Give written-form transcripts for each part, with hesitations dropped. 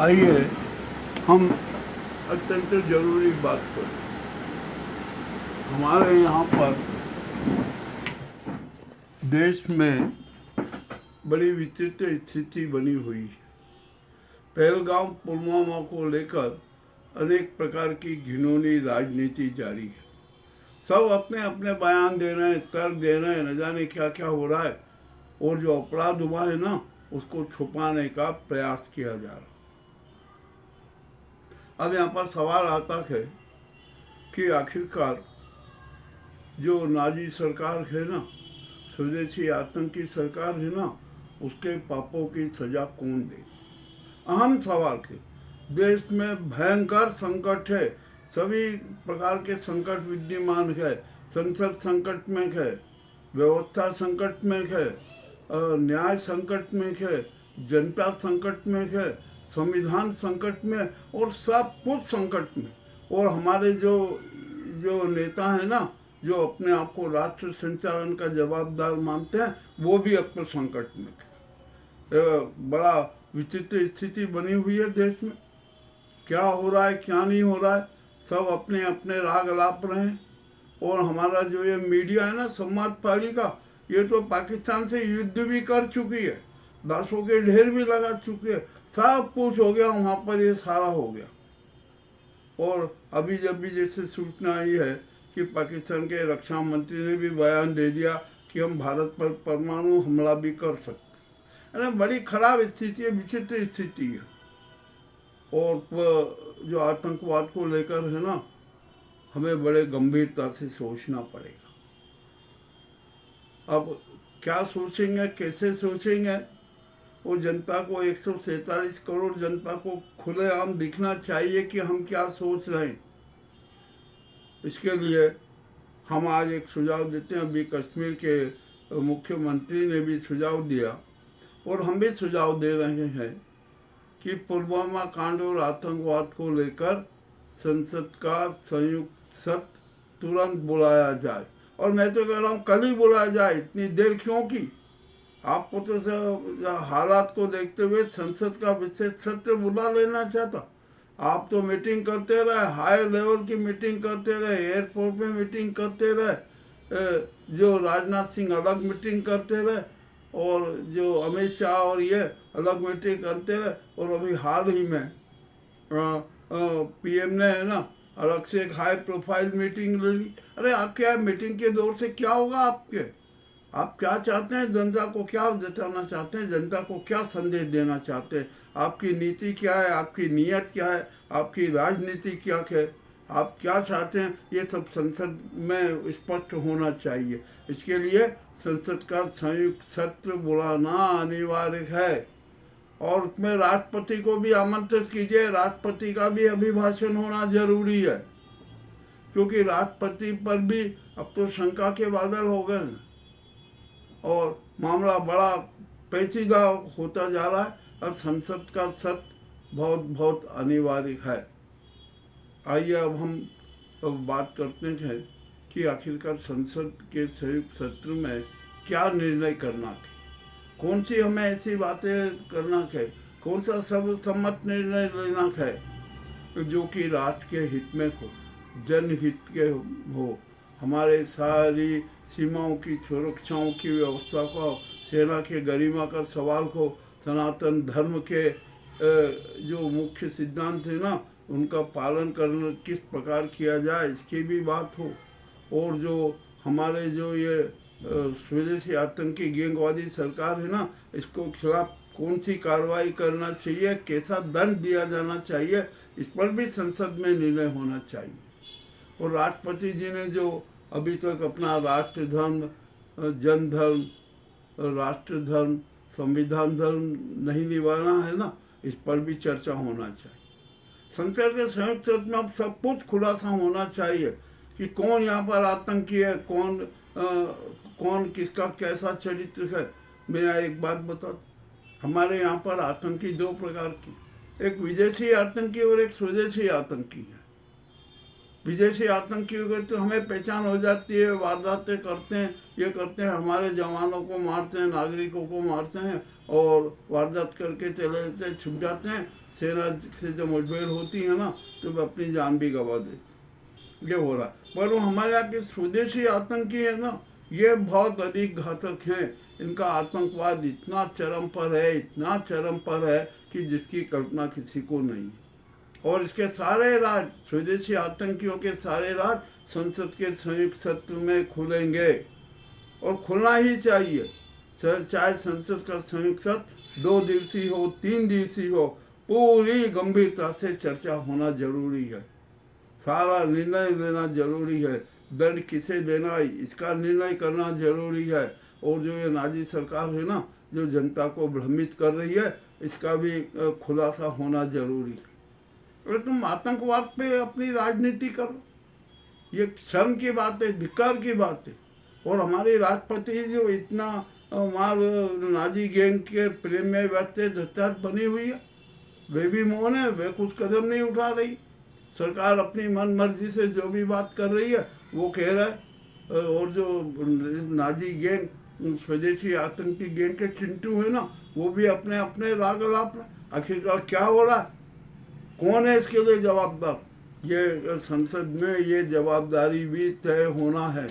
आइए हम अत्यंत जरूरी बात करें। हमारे यहाँ पर देश में बड़ी विचित्र स्थिति बनी हुई है। पहलगाम पुलवामा को लेकर अनेक प्रकार की घिनौनी राजनीति जारी है। सब अपने अपने बयान दे रहे हैं, तर्क दे रहे हैं, न जाने क्या क्या हो रहा है, और जो अपराध हुआ है ना, उसको छुपाने का प्रयास किया जा रहा है। अब यहाँ पर सवाल आता है कि आखिरकार जो नाजी सरकार है ना, स्वदेशी आतंकी सरकार है ना, उसके पापों की सजा कौन दे? अहम सवाल है। देश में भयंकर संकट है, सभी प्रकार के संकट विद्यमान है। संसद संकट में है, व्यवस्था संकट में है, न्याय संकट में है, जनता संकट में है, संविधान संकट में, और सब कुछ संकट में। और हमारे जो नेता है ना, जो अपने आप को राष्ट्र संचालन का जवाबदार मानते हैं, वो भी अब तो संकट में है। बड़ा विचित्र स्थिति बनी हुई है देश में। क्या हो रहा है, क्या नहीं हो रहा है, सब अपने अपने राग अलाप रहे हैं। और हमारा जो ये मीडिया है ना, समाज पालिका, ये तो पाकिस्तान से युद्ध भी कर चुकी है, लाशों के ढेर भी लगा चुकी है, सब कुछ हो गया वहाँ पर, ये सारा हो गया। और अभी जब भी जैसे सूचना आई है कि पाकिस्तान के रक्षा मंत्री ने भी बयान दे दिया कि हम भारत पर परमाणु हमला भी कर सकते। अरे बड़ी खराब स्थिति है, विचित्र स्थिति है। और जो आतंकवाद को लेकर है ना, हमें बड़े गंभीरता से सोचना पड़ेगा। अब क्या सोचेंगे, कैसे सोचेंगे, वो जनता को 147 करोड़ जनता को खुलेआम दिखना चाहिए कि हम क्या सोच रहे हैं। इसके लिए हम आज एक सुझाव देते हैं। अभी कश्मीर के मुख्यमंत्री ने भी सुझाव दिया, और हम भी सुझाव दे रहे हैं कि पुलवामा कांड और आतंकवाद को लेकर संसद का संयुक्त सत्र तुरंत बुलाया जाए। और मैं तो कह रहा हूँ कल ही बुलाया जाए, इतनी देर क्यों की? आपको तो हालात को देखते हुए संसद का विशेष सत्र बुला लेना चाहता। आप तो मीटिंग करते रहे, हाई लेवल की मीटिंग करते रहे, एयरपोर्ट में मीटिंग करते रहे, जो राजनाथ सिंह अलग मीटिंग करते रहे, और जो अमित शाह और ये अलग मीटिंग करते रहे। और अभी हाल ही में पीएम ने है ना, अलग से एक हाई प्रोफाइल मीटिंग ले ली। अरे आप क्या मीटिंग के दौर से क्या होगा आपके? आप क्या चाहते हैं? जनता को क्या जताना चाहते हैं? जनता को क्या संदेश देना चाहते हैं? आपकी नीति क्या है? आपकी नीयत क्या है? आपकी राजनीति क्या है? आप क्या चाहते हैं? ये सब संसद में स्पष्ट होना चाहिए। इसके लिए संसद का संयुक्त सत्र बुलाना अनिवार्य है। और उसमें राष्ट्रपति को भी आमंत्रित कीजिए। राष्ट्रपति का भी अभिभाषण होना जरूरी है, क्योंकि राष्ट्रपति पर भी अब तो शंका के बादल हो गए हैं और मामला बड़ा पेचीदा होता जा रहा है। अब संसद का सत्र बहुत बहुत अनिवार्य है। आइए अब हम बात करते हैं कि आखिरकार संसद के संयुक्त सत्र में क्या निर्णय करना है, कौन सी हमें ऐसी बातें करना है, कौन सा सर्वसम्मत निर्णय लेना है जो कि राष्ट्र के हित में हो, जनहित के हो, हमारे सारी सीमाओं की सुरक्षाओं की व्यवस्था को, सेना के गरिमा का सवाल को, सनातन धर्म के जो मुख्य सिद्धांत है ना, उनका पालन करना किस प्रकार किया जाए, इसकी भी बात हो। और जो हमारे जो ये स्वदेशी आतंकी गैंगवादी सरकार है ना, इसको खिलाफ कौन सी कार्रवाई करना चाहिए, कैसा दंड दिया जाना चाहिए, इस पर भी संसद में निर्णय होना चाहिए। और राष्ट्रपति जी ने जो अभी तक अपना राष्ट्र धर्म, जन धर्म, राष्ट्र धर्म, संविधान धर्म नहीं निभाना है ना, इस पर भी चर्चा होना चाहिए। संसद के संयुक्त सत्र में अब सब कुछ खुलासा होना चाहिए कि कौन यहाँ पर आतंकी है, कौन किसका कैसा चरित्र है। मैं एक बात बता, हमारे यहाँ पर आतंकी दो प्रकार की, एक विदेशी आतंकी और एक स्वदेशी आतंकी है। विदेशी आतंकियों की तो हमें पहचान हो जाती है, वारदातें करते हैं, ये करते हैं, हमारे जवानों को मारते हैं, नागरिकों को मारते हैं और वारदात करके चले जाते हैं, छुप जाते हैं। सेना से जब मुठभेड़ होती है ना तो वे अपनी जान भी गंवा देते, ये हो रहा है। पर वो हमारे यहाँ के स्वदेशी आतंकी है ना, ये बहुत अधिक घातक हैं। इनका आतंकवाद इतना चरम पर है, इतना चरम पर है कि जिसकी कल्पना किसी को नहीं। और इसके सारे राज, स्वदेशी आतंकियों के सारे राज संसद के संयुक्त सत्र में खुलेंगे और खुलना ही चाहिए। चाहे संसद का संयुक्त सत्र 2 दिवसीय हो, 3 दिवसीय हो, पूरी गंभीरता से चर्चा होना जरूरी है, सारा निर्णय लेना जरूरी है, दंड किसे देना इसका निर्णय करना जरूरी है। और जो ये नाजी सरकार है ना, जो जनता को भ्रमित कर रही है, इसका भी खुलासा होना जरूरी है। अरे तुम आतंकवाद पे अपनी राजनीति करो, ये शर्म की बात है, धिक्कार की बात है। और हमारे राष्ट्रपति जो इतना मार नाजी गैंग के प्रेम में व्यक्त बनी हुई है, वे भी मौन है, वे कुछ कदम नहीं उठा रही। सरकार अपनी मन मर्जी से जो भी बात कर रही है वो कह रहा है। और जो नाजी गैंग, स्वदेशी आतंकी गैंग के चिंटू है ना, वो भी अपने अपने राग अलाप रहे। आखिरकार क्या हो रहा है, कौन है इसके लिए जवाबदार? ये संसद में ये जवाबदारी भी तय होना है,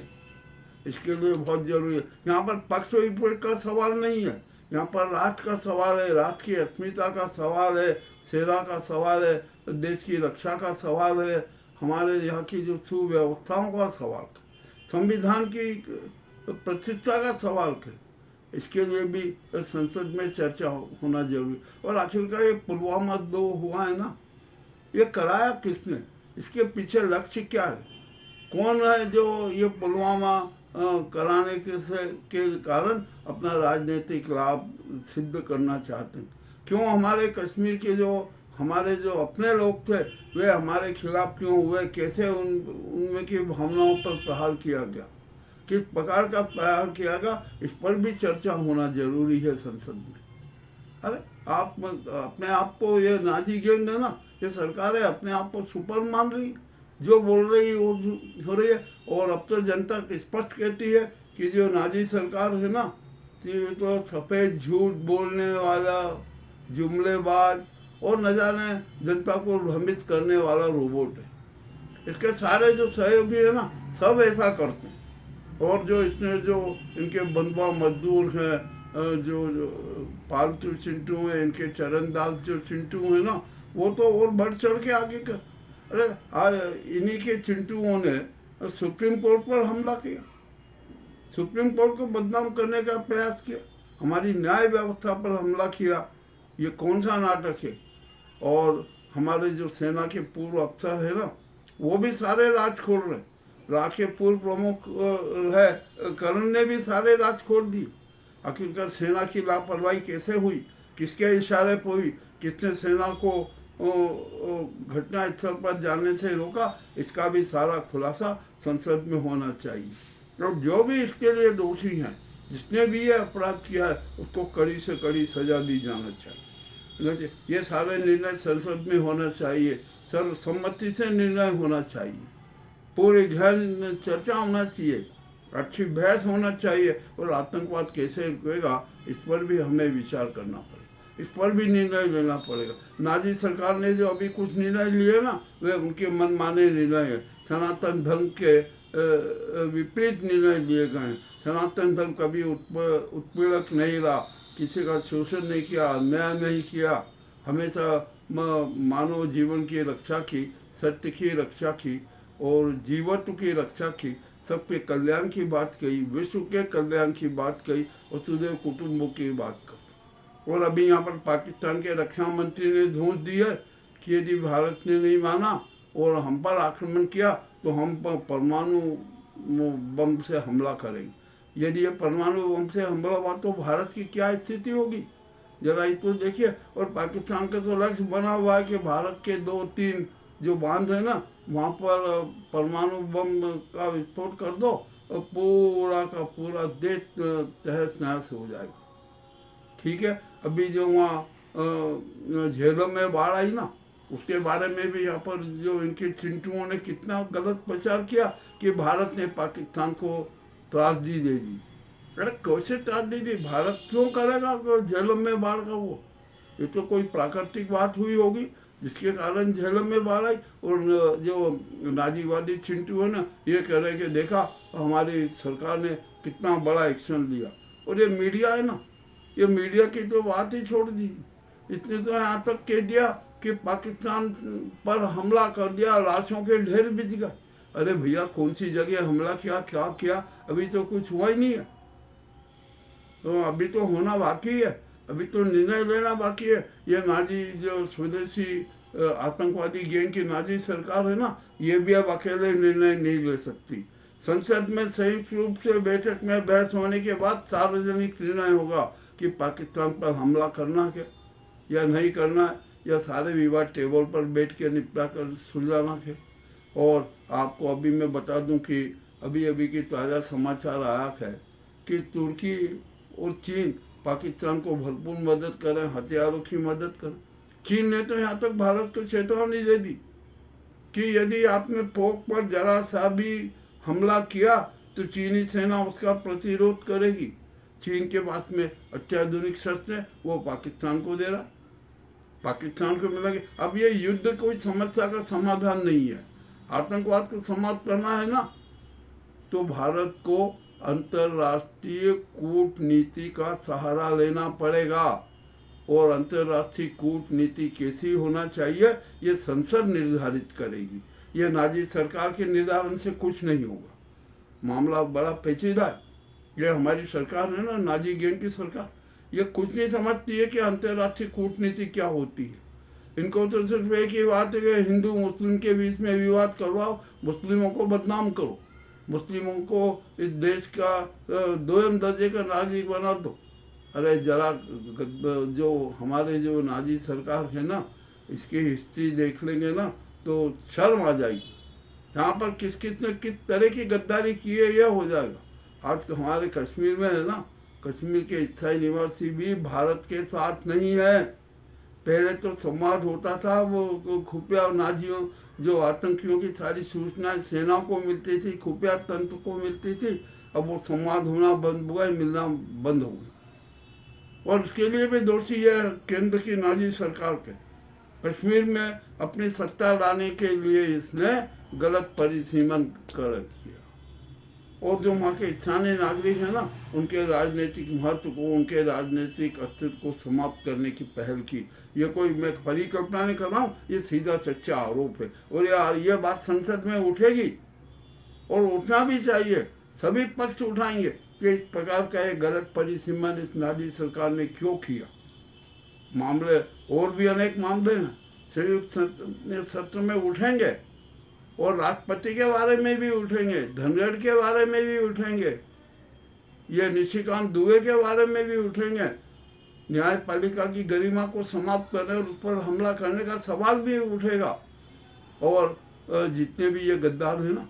इसके लिए बहुत जरूरी है। यहाँ पर पक्ष विपक्ष का सवाल नहीं है, यहाँ पर राष्ट्र का सवाल है, राष्ट्र की अस्मिता का सवाल है, सेना का सवाल है, देश की रक्षा का सवाल है, हमारे यहाँ की जो सुव्यवस्थाओं का सवाल है, संविधान की प्रतिष्ठा का सवाल है। इसके लिए भी संसद में चर्चा होना जरूरी। और आखिरकार ये पुलवामा 2 हुआ है ना, ये कराया किसने, इसके पीछे लक्ष्य क्या है, कौन है जो ये पुलवामा कराने के कारण अपना राजनीतिक लाभ सिद्ध करना चाहते हैं? क्यों हमारे कश्मीर के हमारे जो अपने लोग थे वे हमारे खिलाफ क्यों हुए, कैसे उनमें की भावनाओं पर प्रहार किया गया, किस प्रकार का प्रहार किया गया, इस पर भी चर्चा होना जरूरी है संसद में। अरे आप अपने आप को, ये नाजी गैंग है ना, ये सरकार है, अपने आप को सुपर मान रही, जो बोल रही वो हो रही है। और अब तो जनता स्पष्ट कहती है कि जो नाजी सरकार है ना, तो सफ़ेद झूठ बोलने वाला, जुमलेबाज और न जाने जनता को भ्रमित करने वाला रोबोट है। इसके सारे जो सहयोगी है ना, सब ऐसा करते हैं। और जो इसमें जो इनके बंधुआ मजदूर हैं, जो पालतू चिंटू हैं, इनके चरणदास जो चिंटू हैं ना, वो तो और बढ़ चढ़ के आगे कर। अरे इन्हीं के चिंटुओं ने सुप्रीम कोर्ट पर हमला किया, सुप्रीम कोर्ट को बदनाम करने का प्रयास किया, हमारी न्याय व्यवस्था पर हमला किया। ये कौन सा नाटक है? और हमारे जो सेना के पूर्व अफसर है ना, वो भी सारे राज खोल रहे। राज के पूर्व प्रमुख है करण ने भी सारे राज खोल दिए। आखिरकार सेना की लापरवाही कैसे हुई, किसके इशारे पर हुई, किसने सेना को घटना स्थल पर जाने से रोका, इसका भी सारा खुलासा संसद में होना चाहिए। और जो भी इसके लिए दोषी हैं, जिसने भी ये अपराध किया है, उसको कड़ी से कड़ी सजा दी जाना चाहिए। ये सारे निर्णय संसद में होना चाहिए, सर्वसम्मति से निर्णय होना चाहिए, पूरी गहन चर्चा होना चाहिए, अच्छी बहस होना चाहिए। और आतंकवाद कैसे रुकेगा, इस पर भी हमें विचार करना पड़ेगा, इस पर भी निर्णय लेना पड़ेगा। नाजी सरकार ने जो अभी कुछ निर्णय लिए ना, वे उनके मनमाने निर्णय है, सनातन धर्म के विपरीत निर्णय लिए गए हैं। सनातन धर्म कभी उत्पीड़क नहीं रहा, किसी का शोषण नहीं किया, अन्याय नहीं किया, हमेशा मानव जीवन की रक्षा की, सत्य की रक्षा की और जीवत्व की रक्षा की, सबके कल्याण की बात कही, विश्व के कल्याण की बात कही, वसुधैव कुटुंबों की बात कही। और अभी यहाँ पर पाकिस्तान के रक्षा मंत्री ने धौंस दी है कि यदि भारत ने नहीं माना और हम पर आक्रमण किया तो हम परमाणु बम से हमला करेंगे। यदि ये परमाणु बम से हमला हुआ तो भारत की क्या स्थिति होगी, जरा ये तो देखिए। और पाकिस्तान का तो लक्ष्य बना हुआ है कि भारत के 2-3 जो बांध है ना, वहाँ पर परमाणु बम का विस्फोट कर दो और पूरा का पूरा देश तहस नहस हो जाएगा। ठीक है, अभी जो वहाँ झेलम में बाढ़ आई ना, उसके बारे में भी यहाँ पर जो इनके चिंटुओं ने कितना गलत प्रचार किया कि भारत ने पाकिस्तान को त्रासदी दे दी। अरे कैसे त्रासदी दी? भारत क्यों करेगा झेलम में बाढ़ का? वो ये तो कोई प्राकृतिक बात हुई होगी जिसके कारण झेलम में बाढ़ आई। और जो नाजीवादी चिंटू है ना, ये कह रहे कि देखा हमारी सरकार ने कितना बड़ा एक्शन लिया। और ये मीडिया है ना, ये मीडिया की तो बात ही छोड़ दी। इसने तो यहाँ तक कह दिया कि पाकिस्तान पर हमला कर दिया, लाशों के ढेर बिछ गए। अरे भैया, कौन सी जगह हमला किया, क्या किया? अभी तो कुछ हुआ ही नहीं है। तो अभी तो होना बाकी है, अभी तो निर्णय लेना बाकी है। ये नाजी जो स्वदेशी आतंकवादी गैंग की नाजी सरकार है ना, ये भी अब अकेले निर्णय नहीं ले सकती। संसद में संयुक्त रूप से बैठक में बहस होने के बाद सार्वजनिक निर्णय होगा कि पाकिस्तान पर हमला करना है या नहीं करना है, या सारे विवाद टेबल पर बैठ के निपटा कर सुलझाना है। और आपको अभी मैं बता दूं कि अभी अभी की ताज़ा समाचार आया है कि तुर्की और चीन पाकिस्तान को भरपूर मदद करें, हथियारों की मदद करें। चीन ने तो यहाँ तक भारत को चेतावनी दे दी कि यदि आपने पोक पर जरा सा भी हमला किया तो चीनी सेना उसका प्रतिरोध करेगी। चीन के पास में अत्याधुनिक शस्त्र है, वो पाकिस्तान को दे रहा, पाकिस्तान को मिलेंगे। अब ये युद्ध कोई समस्या का समाधान नहीं है। आतंकवाद को समाप्त करना है ना, तो भारत को अंतर्राष्ट्रीय कूटनीति का सहारा लेना पड़ेगा। और अंतर्राष्ट्रीय कूटनीति कैसी होना चाहिए, ये संसद निर्धारित करेगी। ये नाजी सरकार के निर्धारण से कुछ नहीं होगा। मामला बड़ा पेचीदा है। ये हमारी सरकार है ना, नाजी गैंग की सरकार, ये कुछ नहीं समझती है कि अंतर्राष्ट्रीय कूटनीति क्या होती है। इनको तो सिर्फ एक ही बात है कि हिंदू मुस्लिम के बीच में विवाद करवाओ, मुस्लिमों को बदनाम करो, मुस्लिमों को इस देश का दोयम दर्जे का नागरिक बना दो। अरे जरा जो हमारे जो नाजी सरकार है ना, इसकी हिस्ट्री देख लेंगे ना तो शर्म आ जाएगी। यहाँ पर किस किस ने किस तरह की गद्दारी की है, यह हो जाएगा। आज तो हमारे कश्मीर में है ना, कश्मीर के स्थायी निवासी भी भारत के साथ नहीं है। पहले तो संवाद होता था, वो खुफिया नाजियों जो आतंकियों की सारी सूचनाएं सेना को मिलती थी, खुफिया तंत्र को मिलती थी। अब वो संवाद होना बंद हुआ, मिलना बंद हो गया। और उसके लिए भी दोषी है केंद्र की नाजी सरकार के। कश्मीर में अपनी सत्ता लाने के लिए इसने गलत परिसीमन कर रखी है। और जो वहाँ के स्थानीय नागरिक हैं ना, उनके राजनीतिक महत्व को, उनके राजनीतिक अस्तित्व को समाप्त करने की पहल की। ये कोई मैं परिकल्पना नहीं कर रहा हूँ, ये सीधा सच्चा आरोप है। और यार ये बात संसद में उठेगी और उठना भी चाहिए। सभी पक्ष उठाएंगे कि इस प्रकार का एक गलत परिसीमन इस नाजी सरकार ने क्यों किया। मामले और भी अनेक मामले हैं, संयुक्त सत्र में उठेंगे और राष्ट्रपति के बारे में भी उठेंगे, धनगढ़ के बारे में भी उठेंगे, ये निशिकांत दुबे के बारे में भी उठेंगे। न्यायपालिका की गरिमा को समाप्त करने और उस पर हमला करने का सवाल भी उठेगा। और जितने भी ये गद्दार हैं ना,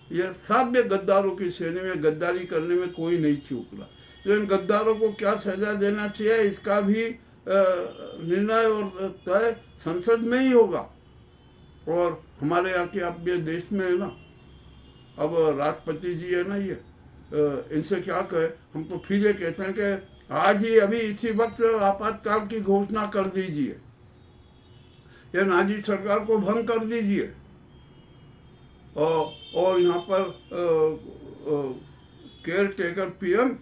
ये सब गद्दारों की श्रेणी में, गद्दारी करने में कोई नहीं चूक रहा। तो इन गद्दारों को क्या सजा देना चाहिए, इसका भी निर्णय और तय संसद में ही होगा। और हमारे यहाँ के आप ये देश में है ना, अब राष्ट्रपति जी है ना, ये इनसे क्या कहे, हम तो फिर ये कहते हैं कि आज ही अभी इसी वक्त आपातकाल की घोषणा कर दीजिए, ये नाजी सरकार को भंग कर दीजिए। और यहाँ पर केयर टेकर पीएम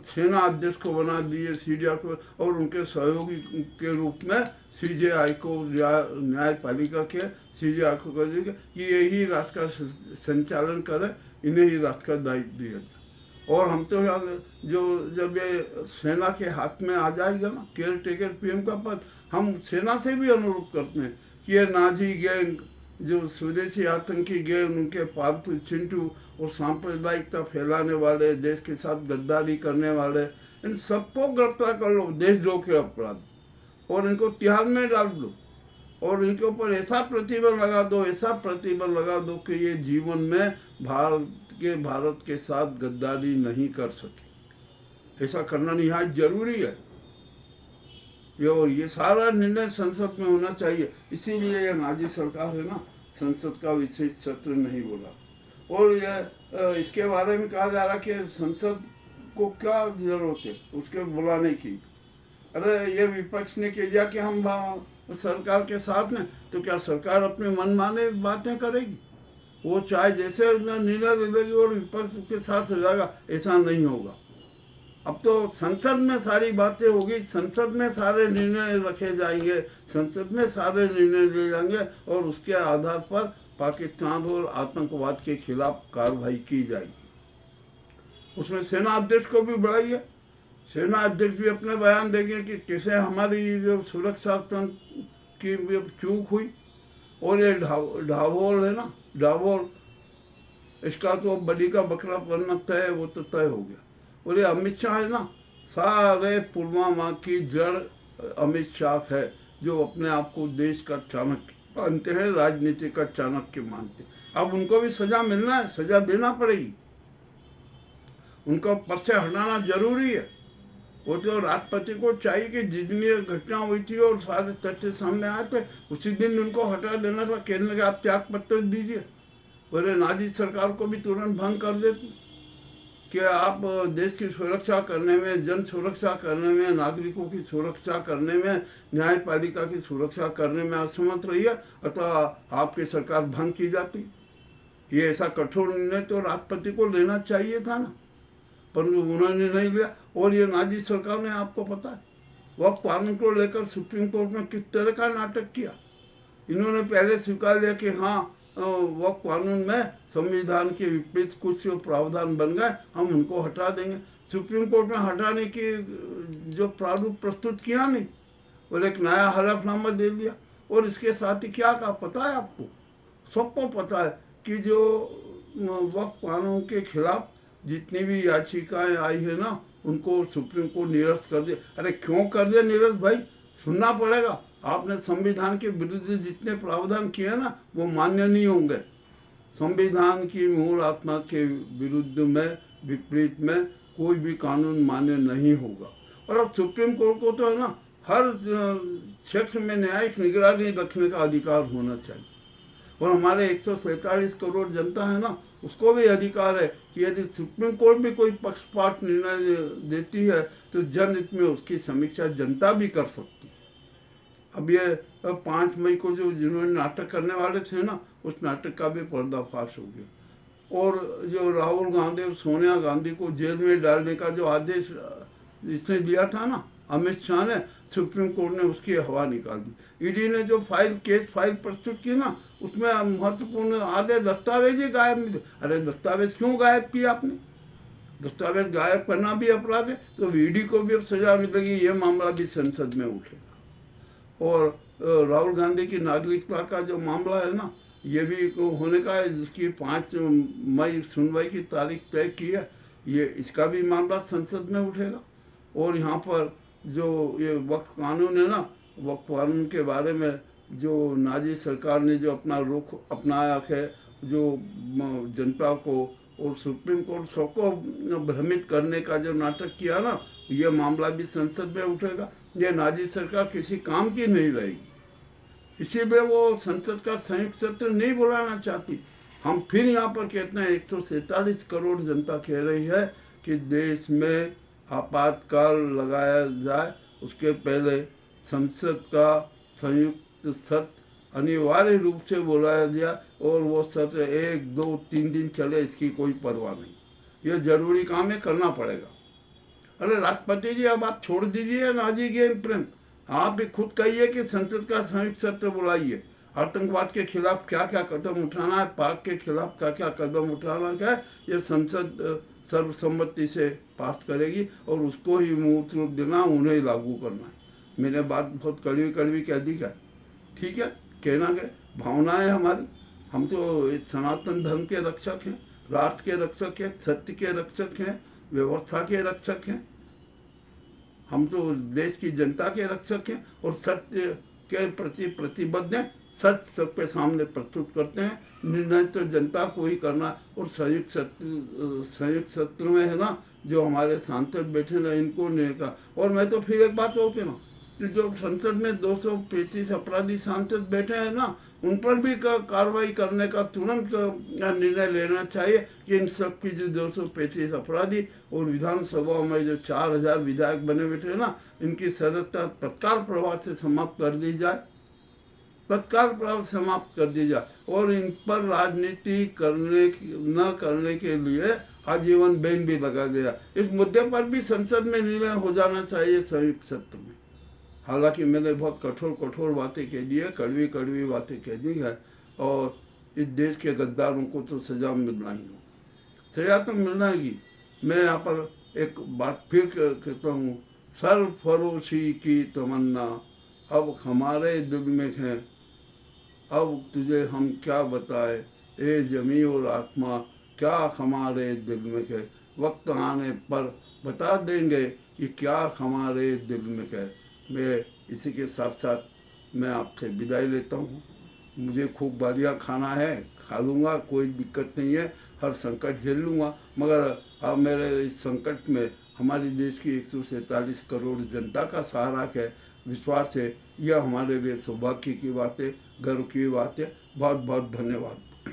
सेना अध्यक्ष को बना दिए, सीडीआर को, और उनके सहयोगी के रूप में सीजेआई को, न्यायपालिका के सीजेआई को कर दिया कि यही राष्ट्र का संचालन करे, इन्हें ही राष्ट्र का दायित्व दिया जाए। और हम तो यहाँ जो जब ये सेना के हाथ में आ जाएगा ना केयर टेकर पीएम का पद, हम सेना से भी अनुरोध करते हैं कि ये नाजी गैंग, जो स्वदेशी आतंकी गैंग, उनके पालतू चिंटू और सांप्रदायिकता फैलाने वाले, देश के साथ गद्दारी करने वाले, इन सबको गिरफ्तार कर लो, देशद्रोह के अपराध, और इनको तिहाड़ में डाल दो। और इनके ऊपर ऐसा प्रतिबंध लगा दो, ऐसा प्रतिबंध लगा दो कि ये जीवन में भारत के साथ गद्दारी नहीं कर सके। ऐसा करना निहायत जरूरी है। ये सारा निर्णय संसद में होना चाहिए। इसीलिए ये नाजी सरकार है ना, संसद का विशेष सत्र नहीं बोला। और ये इसके बारे में कहा जा रहा कि संसद को क्या जरूरत है उसके बुलाने की। अरे ये विपक्ष ने कह दिया कि हम सरकार के साथ में, तो क्या सरकार अपने मनमाने बातें करेगी? वो चाहे जैसे निर्णय ले लेगी और विपक्ष के साथ हो जाएगा, ऐसा नहीं होगा। अब तो संसद में सारी बातें होगी, संसद में सारे निर्णय रखे जाएंगे, संसद में सारे निर्णय लिए जाएंगे और उसके आधार पर पाकिस्तान और आतंकवाद के खिलाफ कार्रवाई की जाएगी। उसमें सेना अध्यक्ष को भी बढ़ाइए, सेना अध्यक्ष भी अपने बयान देंगे कि कैसे हमारी जो सुरक्षा तंत्र की चूक हुई। और ये ढाबोल है ना, ढाबोल, इसका तो बली का बकरा बनना तय है, वो तो तय हो गया। और ये अमित शाह है ना, सारे पुलवामा की जड़ अमित शाह है, जो अपने आप को देश का चाणक्य मानते हैं, राजनीति का चाणक्य मानते हैं। अब उनको भी सजा मिलना है, सजा देना पड़ेगी, उनको पद से हटाना जरूरी है। वो तो राष्ट्रपति को चाहिए कि जितनी घटना हुई थी और सारे तथ्य सामने आए थे, उसी दिन उनको हटा देना था, कहने का आप त्याग पत्र दीजिए। और नाजी सरकार को भी तुरंत भंग कर देती कि आप देश की सुरक्षा करने में, जन सुरक्षा करने में, नागरिकों की सुरक्षा करने में, न्यायपालिका की सुरक्षा करने में असमर्थ रही है, अतः आपकी सरकार भंग की जाती। ये ऐसा कठोर निर्णय तो राष्ट्रपति को लेना चाहिए था ना, पर उन्होंने नहीं लिया। और ये नाजी सरकार ने, आपको पता है, वक्फ कानून को लेकर सुप्रीम कोर्ट में किस तरह का नाटक किया। इन्होंने पहले स्वीकार लिया कि हाँ, वक्फ कानून में संविधान के विपरीत कुछ प्रावधान बन गए, हम उनको हटा देंगे। सुप्रीम कोर्ट में हटाने की जो प्रारूप प्रस्तुत किया नहीं, और एक नया हलफनामा दे दिया। और इसके साथ ही क्या कहा पता है आपको, सबको पता है कि जो वक्फ कानून के खिलाफ जितनी भी याचिकाएं आई है ना, उनको सुप्रीम कोर्ट निरस्त कर दिया। अरे क्यों कर दिया निरस्त भाई? सुनना पड़ेगा। आपने संविधान के विरुद्ध जितने प्रावधान किए ना, वो मान्य नहीं होंगे। संविधान की मूल आत्मा के विरुद्ध में, विपरीत में कोई भी कानून मान्य नहीं होगा। और अब सुप्रीम कोर्ट को तो है ना, हर क्षेत्र में न्यायिक निगरानी रखने का अधिकार होना चाहिए। और हमारे 147 करोड़ जनता है ना, उसको भी अधिकार है कि यदि सुप्रीम कोर्ट भी कोई पक्षपात निर्णय देती है तो जनहित में उसकी समीक्षा जनता भी कर सकती है। अब ये 5 मई को जो जिन्होंने नाटक करने वाले थे ना, उस नाटक का भी पर्दाफाश हो गया। और जो राहुल गांधी और सोनिया गांधी को जेल में डालने का जो आदेश इसने दिया था ना, अमित शाह ने, सुप्रीम कोर्ट ने उसकी हवा निकाल दी। ईडी ने जो केस फाइल प्रस्तुत की ना, उसमें महत्वपूर्ण आधे दस्तावेज ही गायब मिले। अरे दस्तावेज क्यों गायब किया आपने? दस्तावेज गायब करना भी अपराध है, तो ईडी को भी अब सजा मिलेगी। ये मामला भी संसद में उठेगा। और राहुल गांधी की नागरिकता का जो मामला है ना, ये भी होने का है, जिसकी 5 मई सुनवाई की तारीख तय की है। ये इसका भी मामला संसद में उठेगा। और यहाँ पर जो ये वक्फ कानून है ना, वक्फ कानून के बारे में जो नाजी सरकार ने जो अपना रुख अपनाया है, जो जनता को और सुप्रीम कोर्ट सबको भ्रमित करने का जो नाटक किया ना, ये मामला भी संसद में उठेगा। ये नाजी सरकार किसी काम की नहीं रहेगी, इसीलिए वो संसद का संयुक्त सत्र नहीं बुलाना चाहती। हम फिर यहाँ पर कहते हैं, 147 करोड़ जनता कह रही है कि देश में आपातकाल लगाया जाए, उसके पहले संसद का संयुक्त सत्र अनिवार्य रूप से बुलाया गया। और वो सत्र 1, 2, 3 दिन चले, इसकी कोई परवाह नहीं। ये जरूरी काम है, करना पड़ेगा। अरे राष्ट्रपति जी, अब आप छोड़ दीजिए नाजी गेम प्रेम, आप भी खुद कहिए कि संसद का संयुक्त सत्र बुलाइए। आतंकवाद के खिलाफ क्या क्या कदम उठाना है, पाक के खिलाफ क्या क्या कदम उठाना है, ये संसद सर्वसम्मति से पास करेगी और उसको ही मूर्त रूप देना, उन्हें लागू करना है। मैंने बात बहुत कड़वी कड़वी कह दी क्या? ठीक है, कहना के भावनाएं हमारी, हम तो सनातन धर्म के रक्षक हैं, राष्ट्र के रक्षक हैं, सत्य के रक्षक हैं, व्यवस्था के रक्षक हैं, हम तो देश की जनता के रक्षक हैं और सत्य के प्रति प्रतिबद्ध हैं। सच सबके सामने प्रस्तुत करते हैं, निर्णय तो जनता को ही करना। और संयुक्त सत्र में है ना, जो हमारे सांसद बैठे ना, इनको नहीं का। और मैं तो फिर एक बात और कहना, तो जो संसद में 235 अपराधी सांसद बैठे हैं ना, उन पर भी कार्रवाई करने का तुरंत निर्णय लेना चाहिए कि इन सब की जो 235 अपराधी और विधानसभा में जो 4000 विधायक बने बैठे हैं ना, इनकी सदस्यता तत्काल प्रभाव से समाप्त कर दी जाए, तत्काल प्रभाव समाप्त कर दी जाए, और इन पर राजनीति न करने के लिए आजीवन बैन भी लगा दिया। इस मुद्दे पर भी संसद में निर्णय हो जाना चाहिए संयुक्त सत्र में। हालांकि मैंने बहुत कठोर बातें कह दी है, कड़वी बातें कह दी है, और इस देश के गद्दारों को तो सजा मिलना ही हो, सजा तो मिलना ही। मैं यहाँ पर एक बात फिर कहता हूँ, सरफरोशी की तमन्ना अब हमारे दिल में है, अब तुझे हम क्या बताए, ए जमी और आसमां क्या हमारे दिल में है, वक्त आने पर बता देंगे कि क्या हमारे दिल में है। मैं इसी के साथ साथ मैं आपसे विदाई लेता हूँ। मुझे खूब बढ़िया खाना है, खा लूँगा, कोई दिक्कत नहीं है, हर संकट झेल लूँगा, मगर अब मेरे इस संकट में हमारे देश की 147 करोड़ जनता का सहारा है, विश्वास है। यह हमारे लिए सौभाग्य की बात है, गर्व की बात है। बहुत बहुत धन्यवाद।